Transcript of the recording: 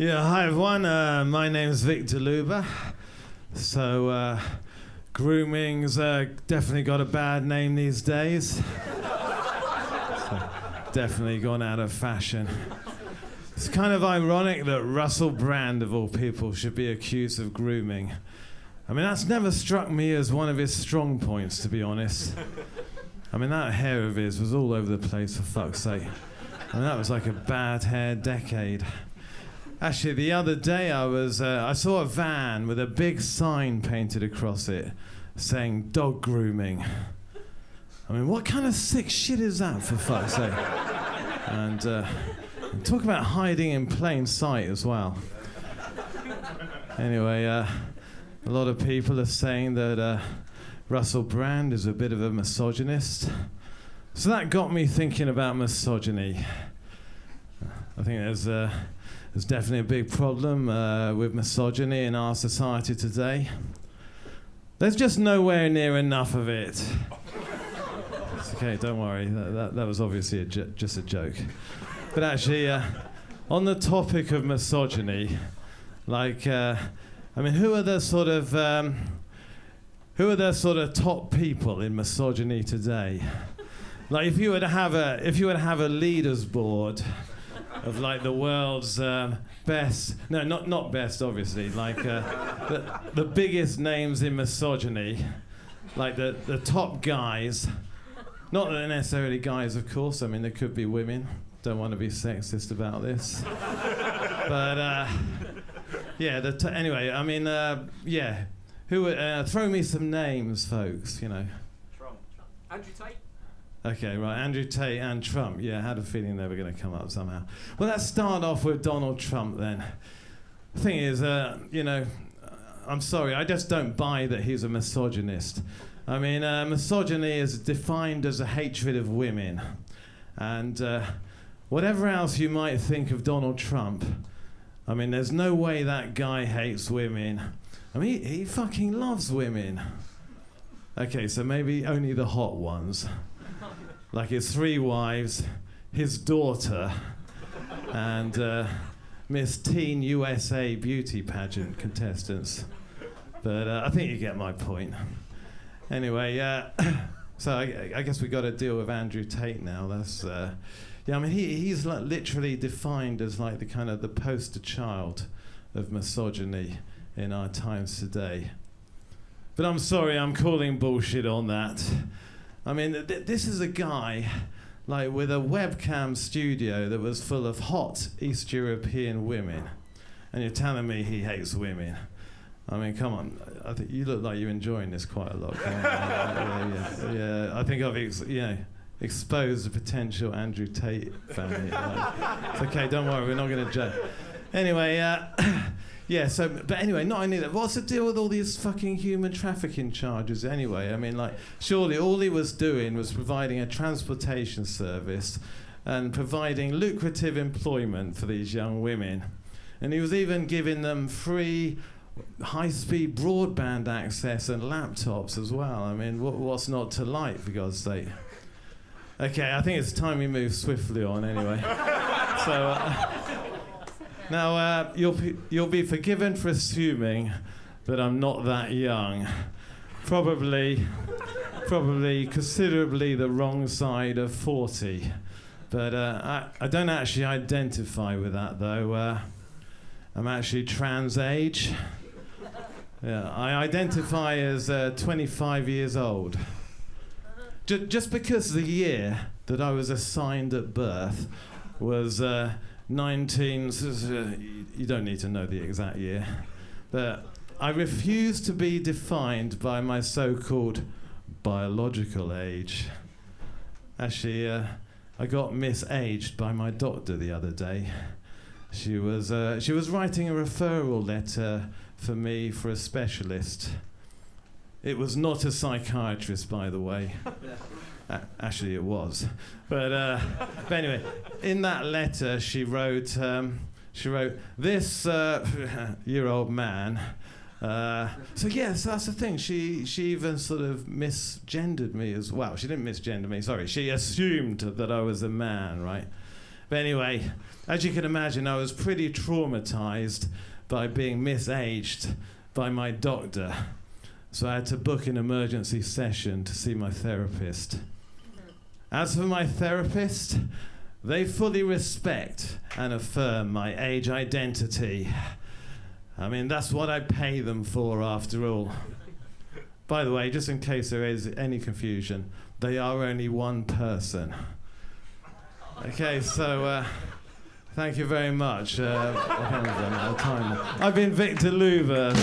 Yeah, hi everyone. My name is Victor Luber. So, grooming's definitely got a bad name these days. Definitely gone out of fashion. It's kind of ironic that Russell Brand, of all people, should be accused of grooming. I mean, that's never struck me as one of his strong points, to be honest. I mean, that hair of his was all over the place, for fuck's sake. I mean, that was like a bad hair decade. Actually, the other day I saw a van with a big sign painted across it saying dog grooming. I mean, what kind of sick shit is that, for fuck's sake? And talk about hiding in plain sight as well. Anyway, a lot of people are saying that Russell Brand is a bit of a misogynist. So that got me thinking about misogyny. I think there's definitely a big problem with misogyny in our society today. There's just nowhere near enough of it. It's okay, don't worry. That was obviously just a joke. But actually, on the topic of misogyny, like, I mean, who are the sort of top people in misogyny today? Like, if you were to have a leaders board of like the world's best, no, not best, obviously, like the biggest names in misogyny, like the top guys, not that they're necessarily guys, of course. I mean, there could be women. Don't want to be sexist about this, but yeah. Anyway, I mean, yeah. Who? Throw me some names, folks. You know. Trump. Andrew Tate. Okay, right. Andrew Tate and Trump. Yeah, I had a feeling they were going to come up somehow. Well, let's start off with Donald Trump then. The thing is, you know, I'm sorry, I just don't buy that he's a misogynist. I mean, misogyny is defined as a hatred of women. And whatever else you might think of Donald Trump, I mean, there's no way that guy hates women. I mean, he fucking loves women. Okay, so maybe only the hot ones. Like his 3 wives, his daughter, and Miss Teen USA beauty pageant contestants. But I think you get my point. Anyway, so I guess we got to deal with Andrew Tate now. That's yeah. I mean, he's like literally defined as like the kind of the poster child of misogyny in our times today. But I'm sorry, I'm calling bullshit on that. I mean, this is a guy like with a webcam studio that was full of hot East European women, and you're telling me he hates women. I mean, come on. I think you look like you're enjoying this quite a lot. Yeah. I think I've exposed a potential Andrew Tate fan here. It's okay, don't worry, we're not going to judge. Anyway, yeah, so, but anyway, not only that, what's the deal with all these fucking human trafficking charges anyway? I mean, like, surely all he was doing was providing a transportation service and providing lucrative employment for these young women. And he was even giving them free high-speed broadband access and laptops as well. I mean, what's not to like, for God's sake? Okay, I think it's time we move swiftly on anyway. So, now, you'll be forgiven for assuming that I'm not that young. Probably considerably the wrong side of 40. But I don't actually identify with that, though. I'm actually trans age. Yeah, I identify as 25 years old. Just because the year that I was assigned at birth was 19... you don't need to know the exact year. But I refuse to be defined by my so-called biological age. Actually, I got misaged by my doctor the other day. She was writing a referral letter for me for a specialist. It was not a psychiatrist, by the way. Actually, it was. But anyway, in that letter, she wrote, this year-old man. So yes, that's the thing. She even sort of misgendered me as well. She didn't misgender me. Sorry, she assumed that I was a man, right? But anyway, as you can imagine, I was pretty traumatized by being misaged by my doctor. So I had to book an emergency session to see my therapist. As for my therapist, they fully respect and affirm my age identity. I mean, that's what I pay them for, after all. By the way, just in case there is any confusion, they are only one person. Okay, so thank you very much. I've been Victor Luber.